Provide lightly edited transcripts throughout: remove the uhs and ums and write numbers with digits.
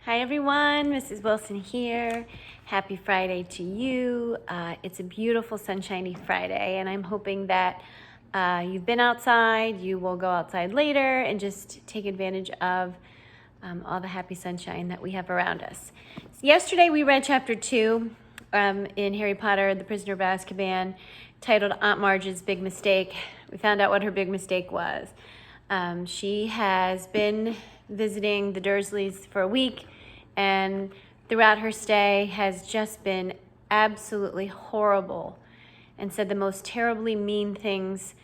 Hi everyone, Mrs. Wilson here. Happy Friday to you. It's a beautiful sunshiny Friday and I'm hoping that you've been outside, you will go outside later and just take advantage of all the happy sunshine that we have around us. So yesterday we read chapter 2 in Harry Potter, The Prisoner of Azkaban, titled Aunt Marge's Big Mistake. We found out what her big mistake was. She has been visiting the Dursleys for a week, and throughout her stay has just been absolutely horrible and said the most terribly mean things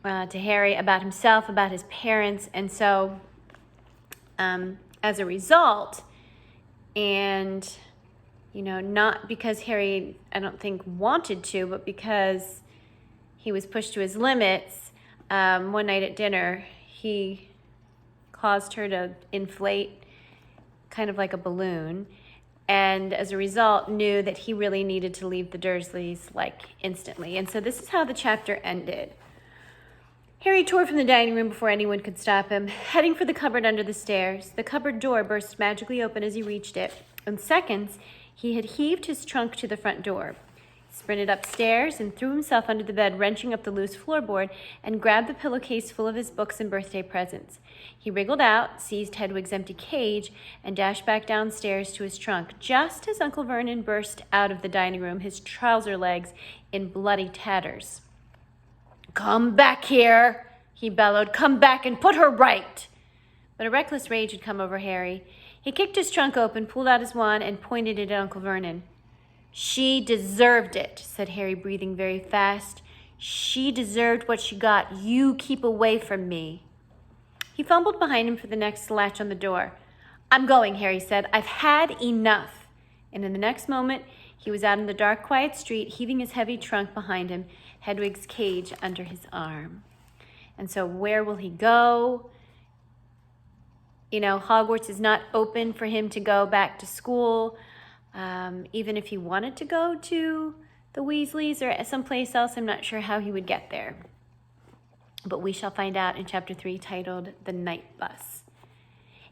to Harry about himself, about his parents. And so as a result, and not because Harry, I don't think, wanted to, but because he was pushed to his limits, one night at dinner, he caused her to inflate kind of like a balloon, and as a result knew that he really needed to leave the Dursleys instantly. And so this is how the chapter ended. Harry tore from the dining room before anyone could stop him, heading for the cupboard under the stairs. The cupboard door burst magically open as he reached it. In seconds, he had heaved his trunk to the front door. He sprinted upstairs and threw himself under the bed, wrenching up the loose floorboard, and grabbed the pillowcase full of his books and birthday presents. He wriggled out, seized Hedwig's empty cage, and dashed back downstairs to his trunk, just as Uncle Vernon burst out of the dining room, his trouser legs in bloody tatters. "Come back here," he bellowed. "Come back and put her right." But a reckless rage had come over Harry. He kicked his trunk open, pulled out his wand, and pointed it at Uncle Vernon. "She deserved it," said Harry, breathing very fast. "She deserved what she got. You keep away from me." He fumbled behind him for the next latch on the door. "I'm going," Harry said. "I've had enough." And in the next moment, he was out in the dark, quiet street, heaving his heavy trunk behind him, Hedwig's cage under his arm. And so where will he go? Hogwarts is not open for him to go back to school. Even if he wanted to go to the Weasleys or someplace else, I'm not sure how he would get there. But we shall find out in chapter 3, titled The Night Bus.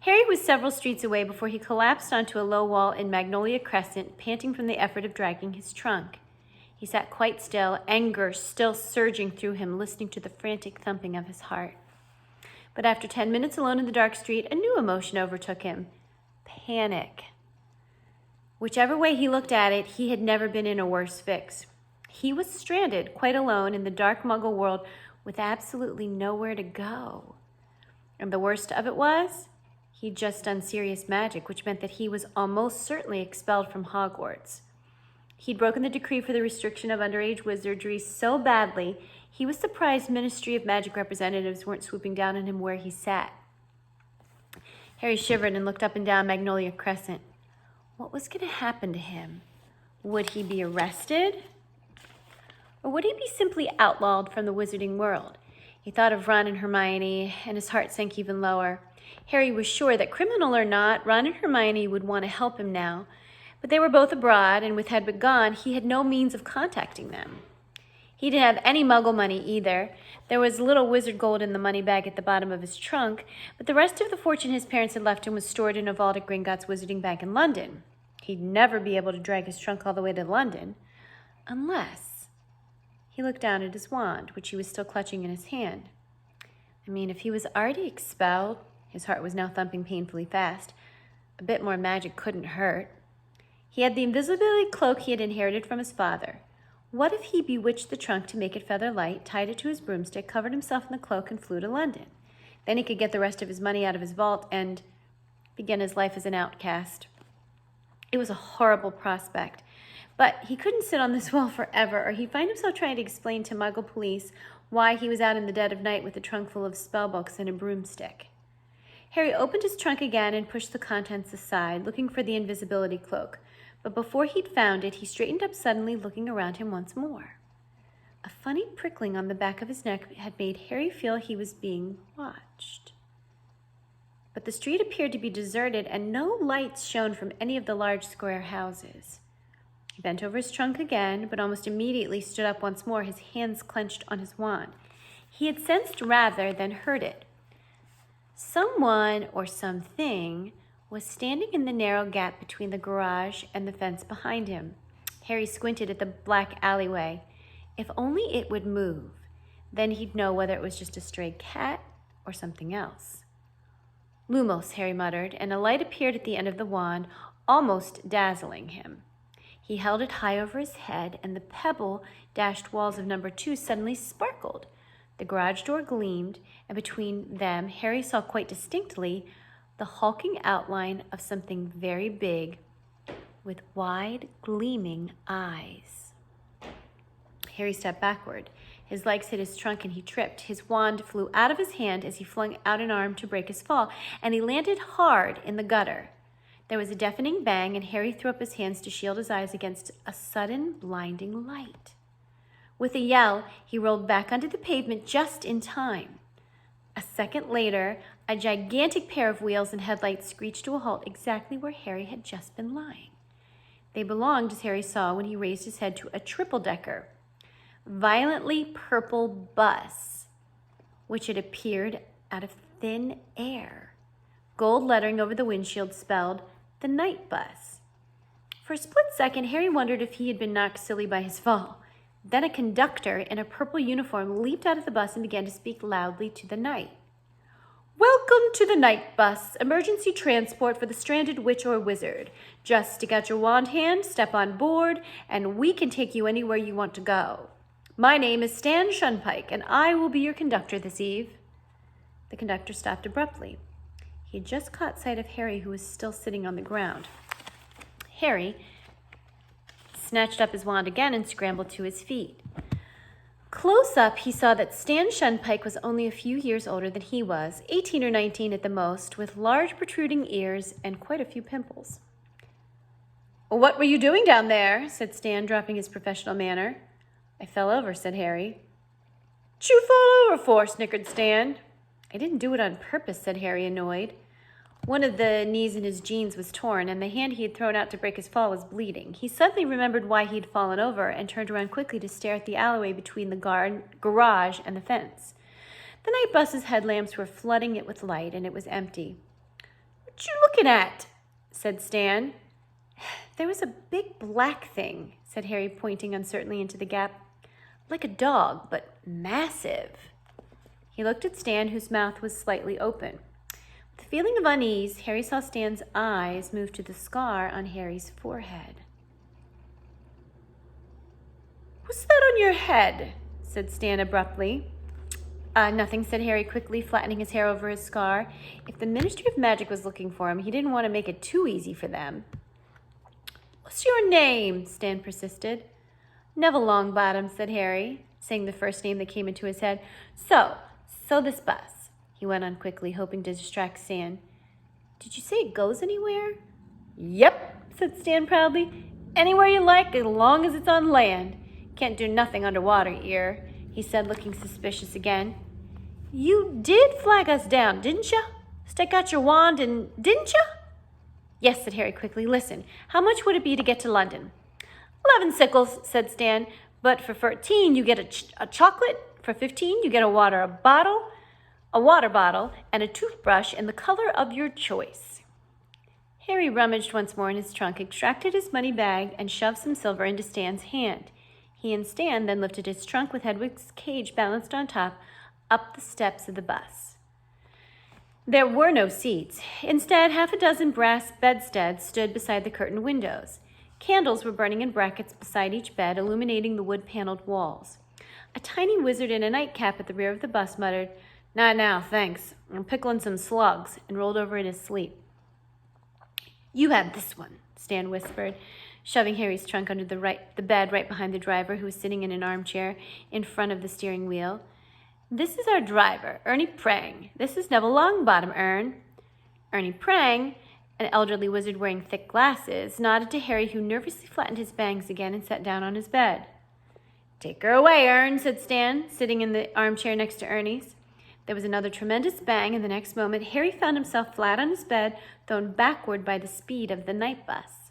Harry was several streets away before he collapsed onto a low wall in Magnolia Crescent, panting from the effort of dragging his trunk. He sat quite still, anger still surging through him, listening to the frantic thumping of his heart. But after 10 minutes alone in the dark street, a new emotion overtook him: panic. Whichever way he looked at it, he had never been in a worse fix. He was stranded, quite alone, in the dark Muggle world with absolutely nowhere to go. And the worst of it was, he'd just done serious magic, which meant that he was almost certainly expelled from Hogwarts. He'd broken the decree for the restriction of underage wizardry so badly, he was surprised Ministry of Magic representatives weren't swooping down on him where he sat. Harry shivered and looked up and down Magnolia Crescent. What was going to happen to him? Would he be arrested? Or would he be simply outlawed from the wizarding world? He thought of Ron and Hermione, and his heart sank even lower. Harry was sure that, criminal or not, Ron and Hermione would want to help him now. But they were both abroad, and with Hedwig gone, he had no means of contacting them. He didn't have any Muggle money either. There was little wizard gold in the money bag at the bottom of his trunk, but the rest of the fortune his parents had left him was stored in a vault at Gringotts Wizarding Bank in London. He'd never be able to drag his trunk all the way to London, unless... He looked down at his wand, which he was still clutching in his hand. If he was already expelled, his heart was now thumping painfully fast. A bit more magic couldn't hurt. He had the invisibility cloak he had inherited from his father. What if he bewitched the trunk to make it feather light, tied it to his broomstick, covered himself in the cloak, and flew to London? Then he could get the rest of his money out of his vault and begin his life as an outcast. It was a horrible prospect. But he couldn't sit on this wall forever, or he'd find himself trying to explain to Muggle police why he was out in the dead of night with a trunk full of spellbooks and a broomstick. Harry opened his trunk again and pushed the contents aside, looking for the invisibility cloak. But before he'd found it, he straightened up suddenly, looking around him once more. A funny prickling on the back of his neck had made Harry feel he was being watched. But the street appeared to be deserted, and no lights shone from any of the large square houses. He bent over his trunk again, but almost immediately stood up once more, his hands clenched on his wand. He had sensed rather than heard it. Someone or something was standing in the narrow gap between the garage and the fence behind him. Harry squinted at the black alleyway. If only it would move. Then he'd know whether it was just a stray cat or something else. Lumos, Harry muttered, and a light appeared at the end of the wand, almost dazzling him. He held it high over his head, and the pebble-dashed walls of number 2 suddenly sparkled. The garage door gleamed, and between them Harry saw quite distinctly the hulking outline of something very big with wide, gleaming eyes. Harry stepped backward. His legs hit his trunk and he tripped. His wand flew out of his hand as he flung out an arm to break his fall, and he landed hard in the gutter. There was a deafening bang, and Harry threw up his hands to shield his eyes against a sudden, blinding light. With a yell, he rolled back onto the pavement just in time. A second later, a gigantic pair of wheels and headlights screeched to a halt exactly where Harry had just been lying. They belonged, as Harry saw when he raised his head, to a triple-decker, violently purple bus, which had appeared out of thin air. Gold lettering over the windshield spelled, "The Night Bus." For a split second, Harry wondered if he had been knocked silly by his fall. Then a conductor in a purple uniform leaped out of the bus and began to speak loudly to the night. "Welcome to the Night Bus, emergency transport for the stranded witch or wizard. Just stick out your wand hand, step on board, and we can take you anywhere you want to go. My name is Stan Shunpike, and I will be your conductor this eve." The conductor stopped abruptly. He had just caught sight of Harry, who was still sitting on the ground. Harry snatched up his wand again and scrambled to his feet. Close up, he saw that Stan Shunpike was only a few years older than he was, 18 or 19 at the most, with large protruding ears and quite a few pimples. "What were you doing down there?" said Stan, dropping his professional manner. "I fell over," said Harry. "'What'd you fall over for?" snickered Stan. "I didn't do it on purpose," said Harry, annoyed. One of the knees in his jeans was torn, and the hand he had thrown out to break his fall was bleeding. He suddenly remembered why he had fallen over and turned around quickly to stare at the alleyway between the garage and the fence. The night bus's headlamps were flooding it with light, and it was empty. "What you looking at?" said Stan. "There was a big black thing," said Harry, pointing uncertainly into the gap. "Like a dog, but massive." He looked at Stan, whose mouth was slightly open. With a feeling of unease, Harry saw Stan's eyes move to the scar on Harry's forehead. "What's that on your head?" said Stan abruptly. Nothing," said Harry quickly, flattening his hair over his scar. If the Ministry of Magic was looking for him, he didn't want to make it too easy for them. "What's your name?" Stan persisted. "Neville Longbottom," said Harry, saying the first name that came into his head. So this bus," he went on quickly, hoping to distract Stan. "Did you say it goes anywhere?" "Yep," said Stan proudly. "Anywhere you like, as long as it's on land. Can't do nothing underwater here," he said, looking suspicious again. "You did flag us down, didn't you? Stick out your wand and didn't you?" "Yes," said Harry quickly. "Listen, how much would it be to get to London?" 11 sickles, said Stan. "But for 13, you get a chocolate. For 15, you get a water bottle, and a toothbrush in the color of your choice." Harry rummaged once more in his trunk, extracted his money bag, and shoved some silver into Stan's hand. He and Stan then lifted his trunk with Hedwig's cage balanced on top up the steps of the bus. There were no seats. Instead, half a dozen brass bedsteads stood beside the curtained windows. Candles were burning in brackets beside each bed, illuminating the wood-paneled walls. A tiny wizard in a nightcap at the rear of the bus muttered, "Not now, thanks. I'm pickling some slugs," and rolled over in his sleep. "You have this one," Stan whispered, shoving Harry's trunk under the bed right behind the driver, who was sitting in an armchair in front of the steering wheel. "This is our driver, Ernie Prang. This is Neville Longbottom, Ern." Ernie Prang, an elderly wizard wearing thick glasses, nodded to Harry, who nervously flattened his bangs again and sat down on his bed. "Take her away, Ern," said Stan, sitting in the armchair next to Ernie's. There was another tremendous bang, and the next moment Harry found himself flat on his bed, thrown backward by the speed of the night bus.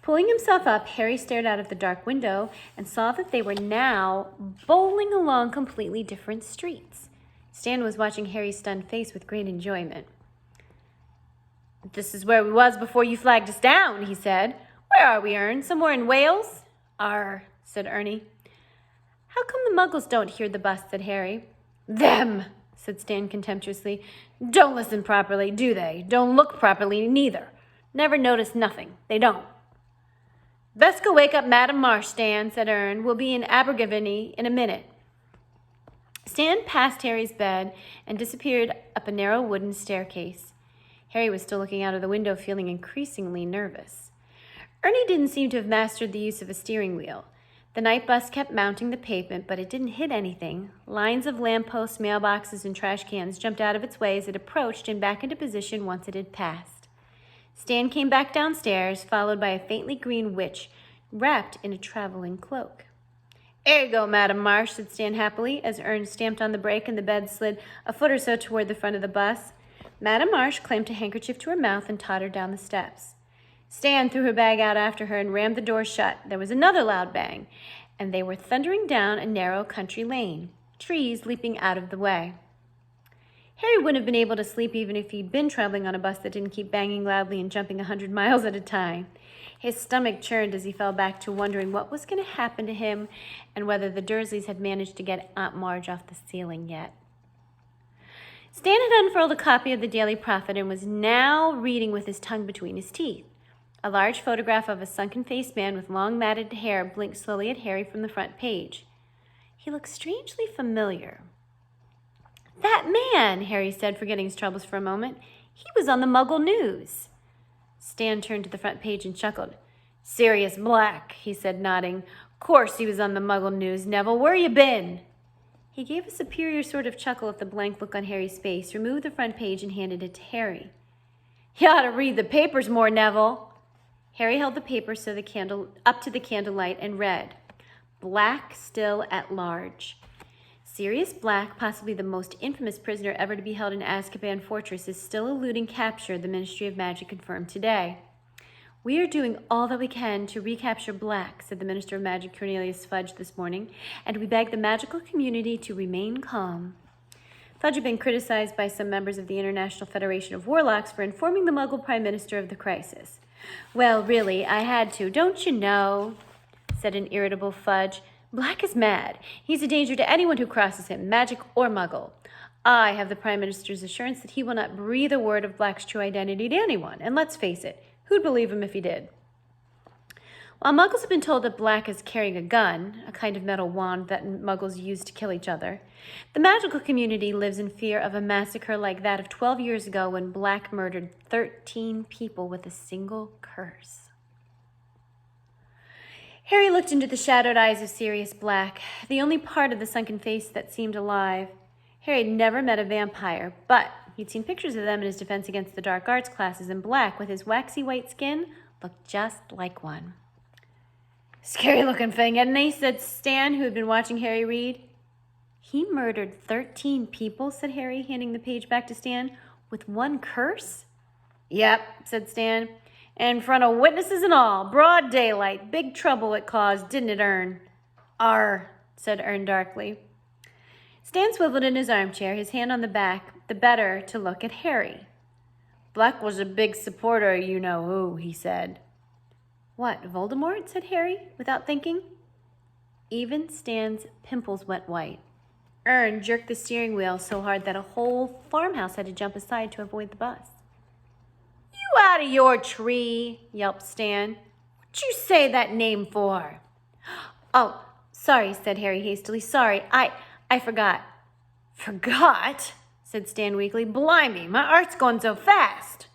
Pulling himself up, Harry stared out of the dark window and saw that they were now bowling along completely different streets. Stan was watching Harry's stunned face with great enjoyment. This is where we was before you flagged us down, he said. Where are we, Ern? Somewhere in Wales? Arr, said Ernie. How come the muggles don't hear the bus, said Harry. Them, said Stan contemptuously. Don't listen properly, do they? Don't look properly, neither. Never notice nothing. They don't. Best go wake up Madam Marsh, Stan, said Ern. We'll be in Abergavenny in a minute. Stan passed Harry's bed and disappeared up a narrow wooden staircase. Harry was still looking out of the window, feeling increasingly nervous. Ernie didn't seem to have mastered the use of a steering wheel. The night bus kept mounting the pavement, but it didn't hit anything. Lines of lampposts, mailboxes, and trash cans jumped out of its way as it approached and back into position once it had passed. Stan came back downstairs, followed by a faintly green witch wrapped in a traveling cloak. Here you go, Madam Marsh, said Stan happily, as Ern stamped on the brake and the bed slid a foot or so toward the front of the bus. Madam Marsh clamped a handkerchief to her mouth and tottered down the steps. Stan threw her bag out after her and rammed the door shut. There was another loud bang, and they were thundering down a narrow country lane, trees leaping out of the way. Harry wouldn't have been able to sleep even if he'd been traveling on a bus that didn't keep banging loudly and jumping 100 miles at a time. His stomach churned as he fell back to wondering what was going to happen to him and whether the Dursleys had managed to get Aunt Marge off the ceiling yet. Stan had unfurled a copy of the Daily Prophet and was now reading with his tongue between his teeth. A large photograph of a sunken-faced man with long matted hair blinked slowly at Harry from the front page. He looked strangely familiar. That man, Harry said, forgetting his troubles for a moment. He was on the Muggle News. Stan turned to the front page and chuckled. Sirius Black, he said, nodding. Course he was on the Muggle News, Neville. Where you been? He gave a superior sort of chuckle at the blank look on Harry's face, removed the front page, and handed it to Harry. You ought to read the papers more, Neville. Harry held the paper up to the candlelight and read, Black still at large. Sirius Black, possibly the most infamous prisoner ever to be held in Azkaban Fortress, is still eluding capture, the Ministry of Magic confirmed today. We are doing all that we can to recapture Black, said the Minister of Magic Cornelius Fudge this morning, and we beg the magical community to remain calm. Fudge had been criticized by some members of the International Federation of Warlocks for informing the Muggle Prime Minister of the crisis. Well, really, I had to, don't you know, said an irritable Fudge. Black is mad. He's a danger to anyone who crosses him, magic or Muggle. I have the Prime Minister's assurance that he will not breathe a word of Black's true identity to anyone, and let's face it, who'd believe him if he did? While Muggles have been told that Black is carrying a gun, a kind of metal wand that Muggles use to kill each other, the magical community lives in fear of a massacre like that of 12 years ago when Black murdered 13 people with a single curse. Harry looked into the shadowed eyes of Sirius Black, the only part of the sunken face that seemed alive. Harry had never met a vampire, but he'd seen pictures of them in his Defense Against the Dark Arts classes, and Black, with his waxy white skin, looked just like one. Scary-looking thing, hadn't he? Said Stan, who had been watching Harry read. He murdered 13 people, said Harry, handing the page back to Stan, with one curse? Yep, said Stan. In front of witnesses and all. Broad daylight. Big trouble it caused, didn't it, Ern? Arr, said Ern darkly. Stan swiveled in his armchair, his hand on the back, the better to look at Harry. Black was a big supporter of you-know-who, he said. What, Voldemort? Said Harry, without thinking. Even Stan's pimples went white. Ern jerked the steering wheel so hard that a whole farmhouse had to jump aside to avoid the bus. You out of your tree, yelped Stan. What'd you say that name for? Oh, sorry, said Harry hastily. Sorry, I forgot. Forgot? Said Stan weakly. Blimey, my art's going so fast.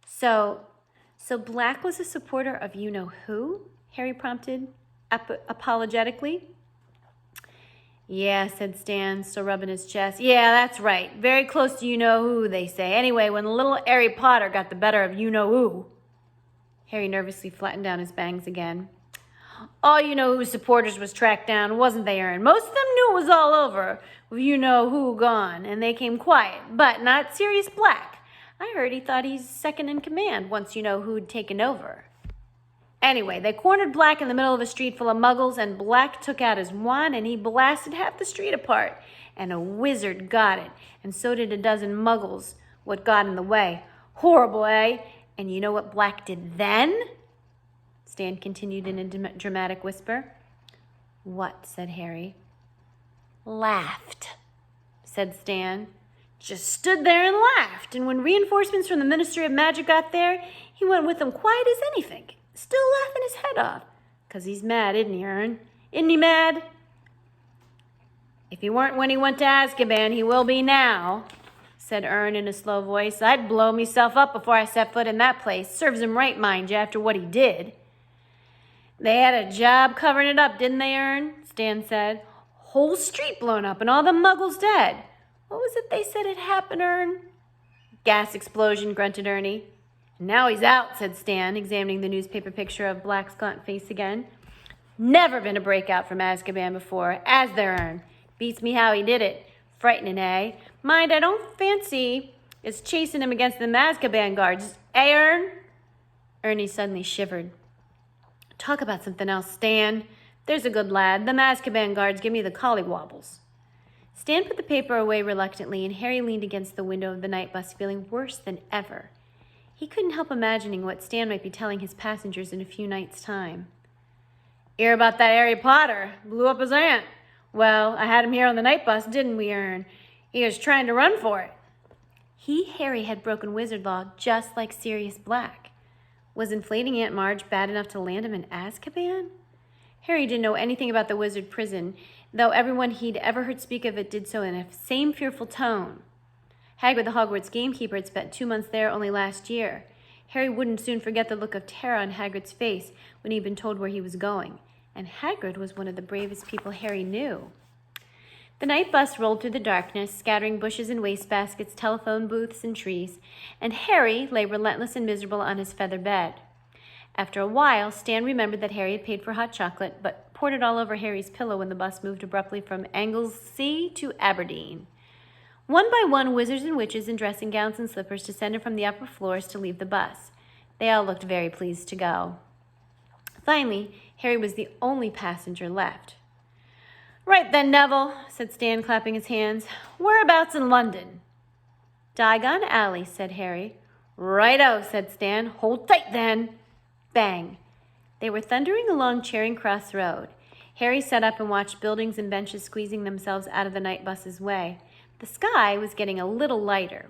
So Black was a supporter of you-know-who? Harry prompted apologetically. Yeah, said Stan, still rubbing his chest. Yeah, that's right. Very close to you-know-who, they say. Anyway, when little Harry Potter got the better of you-know-who. Harry nervously flattened down his bangs again. All you-know-who's supporters was tracked down, wasn't they, Ern? Most of them knew it was all over with you-know-who gone, and they came quiet. But not Sirius Black. I heard he thought he's second in command once you-know-who'd taken over. Anyway, they cornered Black in the middle of a street full of Muggles, and Black took out his wand and he blasted half the street apart. And a wizard got it, and so did a dozen Muggles what got in the way. Horrible, eh? And you know what Black did then? Stan continued in a dramatic whisper. What? Said Harry. Laughed, said Stan. Just stood there and laughed, and when reinforcements from the Ministry of Magic got there, he went with them quiet as anything, still laughing his head off. 'Cause he's mad, isn't he, Ern? Isn't he mad? If he weren't when he went to Azkaban, he will be now, said Ern in a slow voice. I'd blow myself up before I set foot in that place. Serves him right, mind you, after what he did. They had a job covering it up, didn't they, Ern? Stan said. Whole street blown up and all the muggles dead. What was it they said had happened, Ern? Gas explosion, grunted Ernie. Now he's out, said Stan, examining the newspaper picture of Black's gaunt face again. Never been a breakout from Azkaban before, as there, Ern. Beats me how he did it. Frightening, eh? Mind, I don't fancy is chasing him against the Azkaban guards. Eh, Ern? Ernie suddenly shivered. Talk about something else, Stan. There's a good lad. The Azkaban guards give me the collywobbles. Stan put the paper away reluctantly, and Harry leaned against the window of the night bus, feeling worse than ever. He couldn't help imagining what Stan might be telling his passengers in a few nights' time. Hear about that Harry Potter? Blew up his aunt. Well, I had him here on the night bus, didn't we, Ern? He was trying to run for it. Harry, had broken wizard law just like Sirius Black. Was inflating Aunt Marge bad enough to land him in Azkaban? Harry didn't know anything about the wizard prison, though everyone he'd ever heard speak of it did so in the same fearful tone. Hagrid, the Hogwarts gamekeeper, had spent 2 months there only last year. Harry wouldn't soon forget the look of terror on Hagrid's face when he'd been told where he was going, and Hagrid was one of the bravest people Harry knew. The night bus rolled through the darkness, scattering bushes and wastebaskets, telephone booths, and trees, and Harry lay relentless and miserable on his feather bed. After a while, Stan remembered that Harry had paid for hot chocolate, but poured it all over Harry's pillow when the bus moved abruptly from Anglesey to Aberdeen. One by one, wizards and witches in dressing gowns and slippers descended from the upper floors to leave the bus. They all looked very pleased to go. Finally, Harry was the only passenger left. Right then, Neville, said Stan, clapping his hands. Whereabouts in London? Diagon Alley, said Harry. Right-o, said Stan. Hold tight then. Bang. They were thundering along Charing Cross Road. Harry sat up and watched buildings and benches squeezing themselves out of the night bus's way. The sky was getting a little lighter.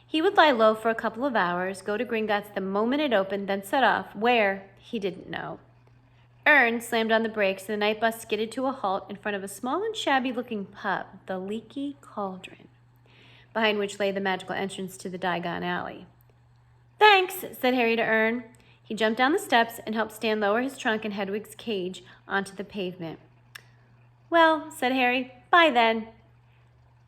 He would lie low for a couple of hours, go to Gringotts the moment it opened, then set off, where, he didn't know. Ern slammed on the brakes, and the night bus skidded to a halt in front of a small and shabby-looking pub, the Leaky Cauldron, behind which lay the magical entrance to the Diagon Alley. Thanks, said Harry to Ern. He jumped down the steps and helped Stan lower his trunk and Hedwig's cage onto the pavement. Well, said Harry, bye then.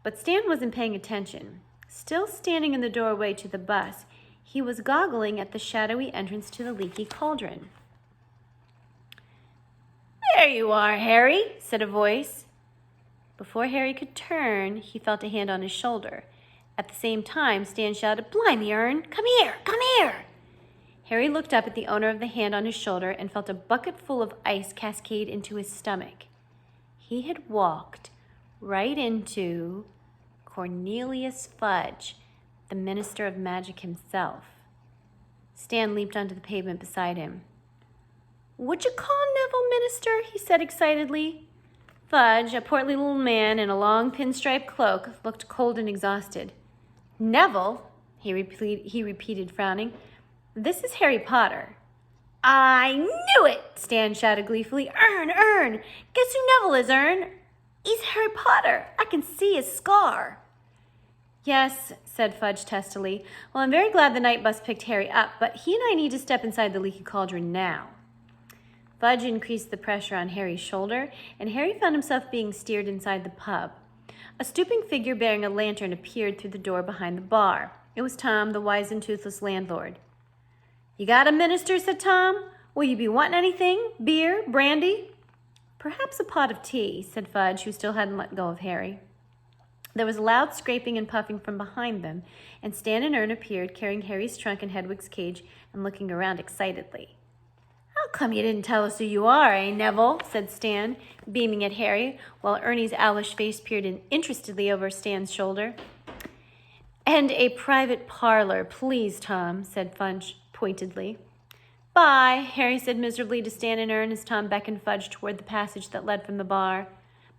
But Stan wasn't paying attention. Still standing in the doorway to the bus, he was goggling at the shadowy entrance to the Leaky Cauldron. There you are, Harry, said a voice. Before Harry could turn, he felt a hand on his shoulder. At the same time, Stan shouted, Blimey, Ern, come here, come here. Harry looked up at the owner of the hand on his shoulder and felt a bucket full of ice cascade into his stomach. He had walked right into Cornelius Fudge, the Minister of Magic himself. Stan leaped onto the pavement beside him. Would you call Neville Minister? He said excitedly. Fudge, a portly little man in a long pinstripe cloak, looked cold and exhausted. Neville, he repeated, frowning. This is Harry Potter. I knew it, Stan shouted gleefully. Ern! Guess who Neville is, Ern? He's Harry Potter. I can see his scar. Yes, said Fudge testily. Well, I'm very glad the night bus picked Harry up, but he and I need to step inside the Leaky Cauldron now. Fudge increased the pressure on Harry's shoulder, and Harry found himself being steered inside the pub. A stooping figure bearing a lantern appeared through the door behind the bar. It was Tom, the wise and toothless landlord. You got a minister, said Tom. Will you be wanting anything? Beer? Brandy? Perhaps a pot of tea, said Fudge, who still hadn't let go of Harry. There was loud scraping and puffing from behind them, and Stan and Ern appeared, carrying Harry's trunk and Hedwig's cage and looking around excitedly. How come you didn't tell us who you are, eh, Neville? Said Stan, beaming at Harry, while Ernie's owlish face peered in interestedly over Stan's shoulder. And a private parlor, please, Tom, said Fudge pointedly. Bye, Harry said miserably to Stan and Ern as Tom beckoned Fudge toward the passage that led from the bar.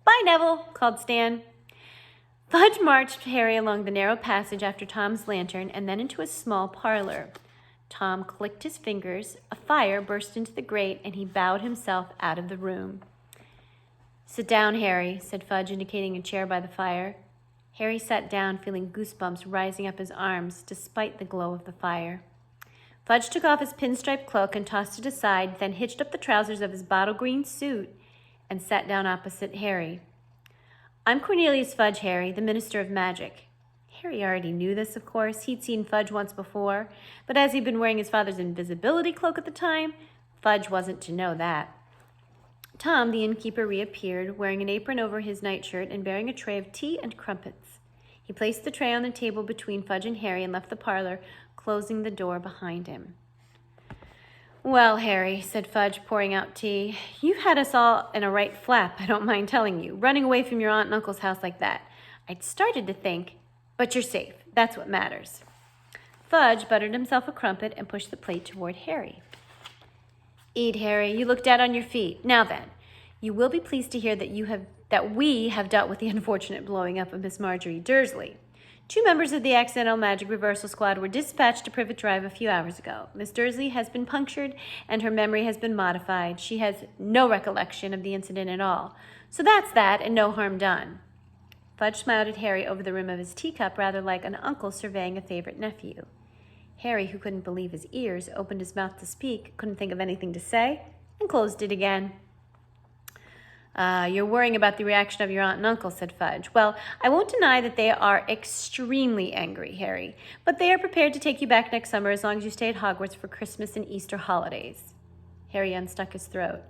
Bye, Neville, called Stan. Fudge marched Harry along the narrow passage after Tom's lantern and then into a small parlor. Tom clicked his fingers, a fire burst into the grate, and he bowed himself out of the room. Sit down, Harry, said Fudge, indicating a chair by the fire. Harry sat down, feeling goosebumps rising up his arms, despite the glow of the fire. Fudge took off his pinstripe cloak and tossed it aside, then hitched up the trousers of his bottle green suit and sat down opposite Harry. I'm Cornelius Fudge, Harry, the Minister of Magic. Harry already knew this, of course. He'd seen Fudge once before, but as he'd been wearing his father's invisibility cloak at the time, Fudge wasn't to know that. Tom, the innkeeper, reappeared, wearing an apron over his nightshirt and bearing a tray of tea and crumpets. He placed the tray on the table between Fudge and Harry and left the parlor, closing the door behind him. Well, Harry, said Fudge, pouring out tea, you've had us all in a right flap, I don't mind telling you, running away from your aunt and uncle's house like that. I'd started to think, but you're safe. That's what matters. Fudge buttered himself a crumpet and pushed the plate toward Harry. Eat, Harry. You look dead on your feet. Now then, you will be pleased to hear that we have dealt with the unfortunate blowing up of Miss Marjorie Dursley. 2 members of the Accidental Magic Reversal Squad were dispatched to Privet Drive a few hours ago. Miss Dursley has been punctured, and her memory has been modified. She has no recollection of the incident at all. So that's that, and no harm done. Fudge smiled at Harry over the rim of his teacup, rather like an uncle surveying a favorite nephew. Harry, who couldn't believe his ears, opened his mouth to speak, couldn't think of anything to say, and closed it again. You're worrying about the reaction of your aunt and uncle, said Fudge. Well, I won't deny that they are extremely angry, Harry, but they are prepared to take you back next summer as long as you stay at Hogwarts for Christmas and Easter holidays. Harry unstuck his throat.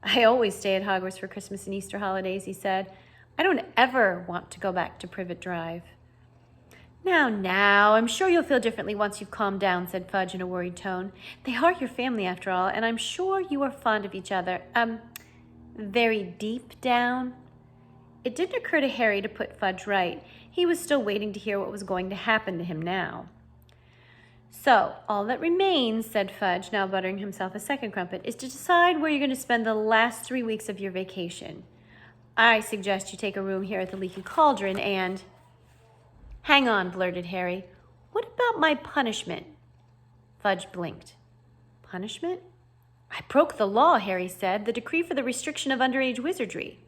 I always stay at Hogwarts for Christmas and Easter holidays, he said. I don't ever want to go back to Privet Drive. Now, I'm sure you'll feel differently once you've calmed down, said Fudge in a worried tone. They are your family, after all, and I'm sure you are fond of each other. Very deep down. It didn't occur to Harry to put Fudge right. He was still waiting to hear what was going to happen to him now. So, all that remains, said Fudge, now buttering himself a second crumpet, is to decide where you're going to spend the last 3 weeks of your vacation. I suggest you take a room here at the Leaky Cauldron and... Hang on, blurted Harry. What about my punishment? Fudge blinked. Punishment? I broke the law, Harry said, the decree for the restriction of underage wizardry.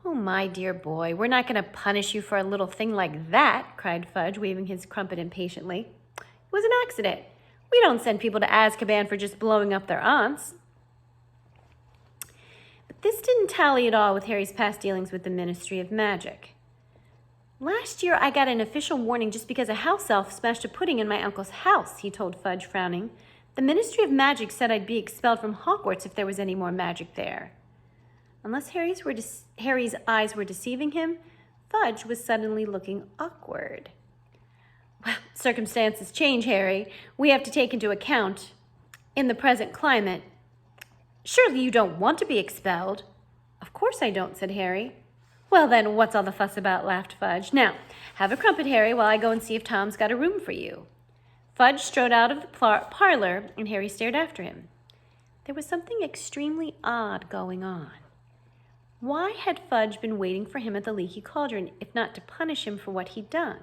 Oh, my dear boy, we're not going to punish you for a little thing like that, cried Fudge, waving his crumpet impatiently. It was an accident. We don't send people to Azkaban for just blowing up their aunts. But this didn't tally at all with Harry's past dealings with the Ministry of Magic. Last year, I got an official warning just because a house elf smashed a pudding in my uncle's house, he told Fudge, frowning. The Ministry of Magic said I'd be expelled from Hogwarts if there was any more magic there. Unless Harry's eyes were deceiving him, Fudge was suddenly looking awkward. Well, circumstances change, Harry. We have to take into account, in the present climate. Surely you don't want to be expelled. Of course I don't, said Harry. Well then, what's all the fuss about, laughed Fudge. Now, have a crumpet, Harry, while I go and see if Tom's got a room for you. Fudge strode out of the parlor, and Harry stared after him. There was something extremely odd going on. Why had Fudge been waiting for him at the Leaky Cauldron, if not to punish him for what he'd done?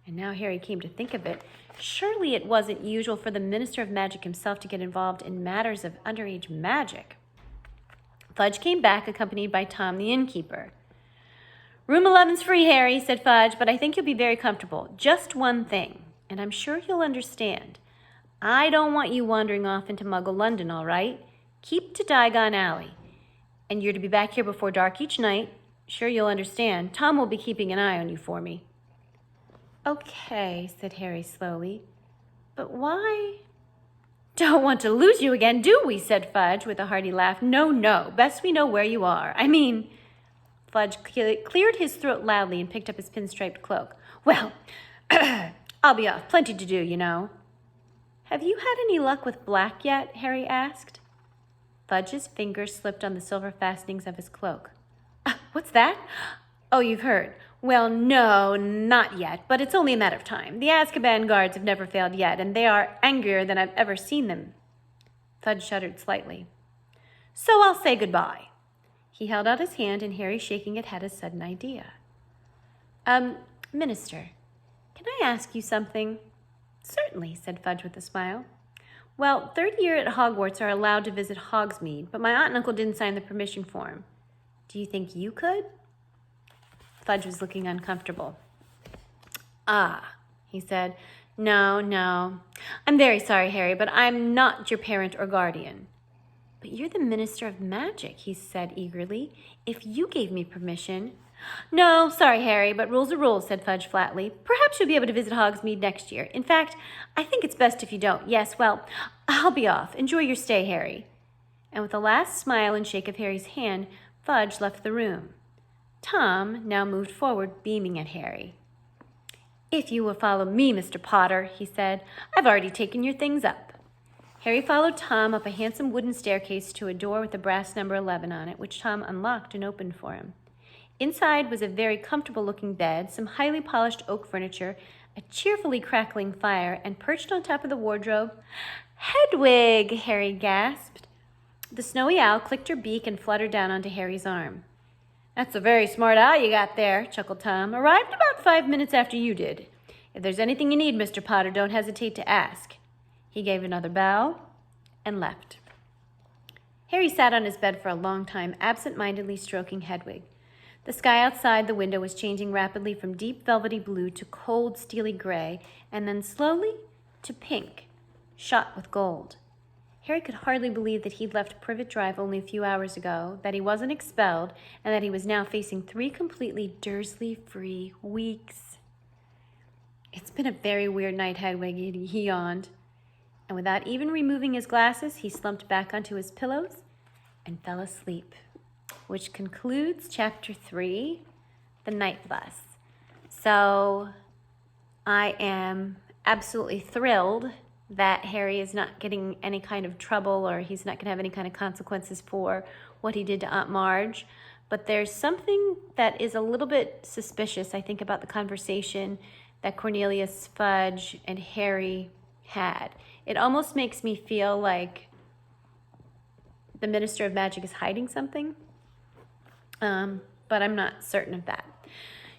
And now Harry came to think of it, surely it wasn't usual for the Minister of Magic himself to get involved in matters of underage magic. Fudge came back, accompanied by Tom the innkeeper. Room 11's free, Harry, said Fudge, but I think you'll be very comfortable. Just one thing. And I'm sure you'll understand. I don't want you wandering off into Muggle London, all right? Keep to Diagon Alley. And you're to be back here before dark each night. Sure you'll understand. Tom will be keeping an eye on you for me. Okay, said Harry slowly. But why? Don't want to lose you again, do we? Said Fudge with a hearty laugh. No. Best we know where you are. I mean... Fudge cleared his throat loudly and picked up his pinstriped cloak. Well... I'll be off. Plenty to do, you know. Have you had any luck with black yet? Harry asked. Fudge's fingers slipped on the silver fastenings of his cloak. What's that? Oh, you've heard. Well, no, not yet, but it's only a matter of time. The Azkaban guards have never failed yet, and they are angrier than I've ever seen them. Fudge shuddered slightly. So I'll say goodbye. He held out his hand, and Harry, shaking it, had a sudden idea. Minister, can I ask you something? Certainly, said Fudge with a smile. Well, third year at Hogwarts are allowed to visit Hogsmeade, but my aunt and uncle didn't sign the permission form. Do you think you could? Fudge was looking uncomfortable. Ah, he said. No. I'm very sorry, Harry, but I'm not your parent or guardian. But you're the Minister of Magic, he said eagerly. If you gave me permission... No, sorry, Harry, but rules are rules, said Fudge flatly. Perhaps you'll be able to visit Hogsmeade next year. In fact, I think it's best if you don't. Yes, well, I'll be off. Enjoy your stay, Harry. And with a last smile and shake of Harry's hand, Fudge left the room. Tom now moved forward, beaming at Harry. If you will follow me, Mr. Potter, he said, I've already taken your things up. Harry followed Tom up a handsome wooden staircase to a door with a brass number 11 on it, which Tom unlocked and opened for him. Inside was a very comfortable-looking bed, some highly polished oak furniture, a cheerfully crackling fire, and perched on top of the wardrobe, Hedwig, Harry gasped. The snowy owl clicked her beak and fluttered down onto Harry's arm. That's a very smart owl you got there, chuckled Tom. Arrived about 5 minutes after you did. If there's anything you need, Mr. Potter, don't hesitate to ask. He gave another bow and left. Harry sat on his bed for a long time, absent-mindedly stroking Hedwig. The sky outside the window was changing rapidly from deep velvety blue to cold, steely gray, and then slowly to pink, shot with gold. Harry could hardly believe that he'd left Privet Drive only a few hours ago, that he wasn't expelled, and that he was now facing 3 completely Dursley-free weeks. It's been a very weird night, Hedwig, he yawned. And without even removing his glasses, he slumped back onto his pillows and fell asleep. Which concludes Chapter 3, The Night Bus. So I am absolutely thrilled that Harry is not getting any kind of trouble or he's not going to have any kind of consequences for what he did to Aunt Marge. But there's something that is a little bit suspicious, I think, about the conversation that Cornelius Fudge and Harry had. It almost makes me feel like the Minister of Magic is hiding something. But I'm not certain of that.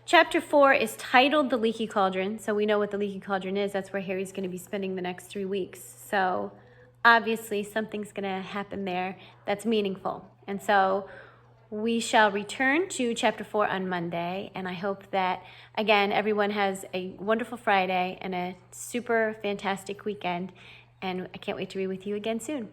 Chapter 4 is titled The Leaky Cauldron, so we know what the Leaky Cauldron is. That's where Harry's going to be spending the next 3 weeks. So obviously something's going to happen there that's meaningful. And so we shall return to Chapter 4 on Monday, and I hope that, again, everyone has a wonderful Friday and a super fantastic weekend, and I can't wait to read with you again soon.